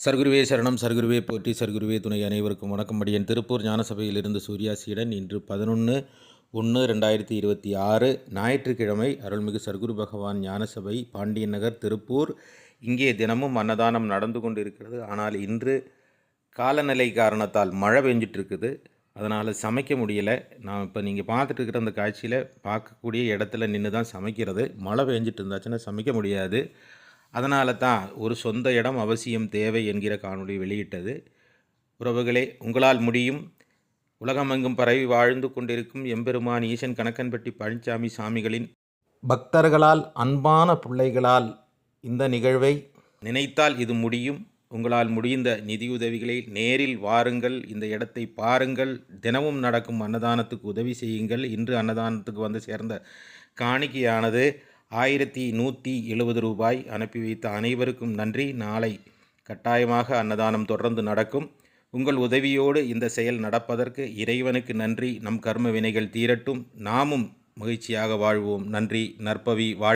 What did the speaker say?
சர்க்குருவே சரணம், சர்க்குருவே போற்றி, சர்க்குருவே துணை. அனைவருக்கும் வணக்கம். அடியேன் திருப்பூர் ஞானசபையிலிருந்து சூர்யாசியுடன். இன்று 11/1/2026 ஞாயிற்றுக்கிழமை. அருள்மிகு சர்க்குரு பகவான் ஞானசபை, பாண்டியன் நகர், திருப்பூர். இங்கே தினமும் அன்னதானம் நடந்து கொண்டு இருக்கிறது. ஆனால் இன்று காலநிலை காரணத்தால் மழை பெஞ்சிட்டு இருக்குது. அதனால் சமைக்க முடியலை. நான் இப்போ நீங்கள் பார்த்துட்டு இருக்கிற அந்த காட்சியில் பார்க்கக்கூடிய இடத்துல நின்று தான் சமைக்கிறது. மழை பெஞ்சிட்டு இருந்தாச்சுன்னா சமைக்க முடியாது. அதனால தான் ஒரு சொந்த இடம் அவசியம் தேவை என்கிற காணொளி வெளியிட்டது. உறவுகளே, உங்களால் முடியும். உலகமெங்கும் பரவி வாழ்ந்து கொண்டிருக்கும் எம்பெருமான் ஈசன் கணக்கன்பட்டி பழனிசாமி சாமிகளின் பக்தர்களால், அன்பான பிள்ளைகளால் இந்த நிகழ்வை நினைத்தால் இது முடியும். உங்களால் முடிந்த நிதியுதவிகளை நேரில் வாருங்கள், இந்த இடத்தை பாருங்கள், தினமும் நடக்கும் அன்னதானத்துக்கு உதவி செய்யுங்கள். இன்று அன்னதானத்துக்கு வந்து சேர்ந்த காணிக்கையானது 1170 ரூபாய். அனுப்பி வைத்த அனைவருக்கும் நன்றி. நாளை கட்டாயமாக அன்னதானம் தொடர்ந்து நடக்கும். உங்கள் உதவியோடு இந்த செயல் நடப்பதற்கு இறைவனுக்கு நன்றி. நம் கர்ம வினைகள் தீரட்டும், நாமும் மகிழ்ச்சியாக வாழ்வோம். நன்றி. நற்பவி வாழ்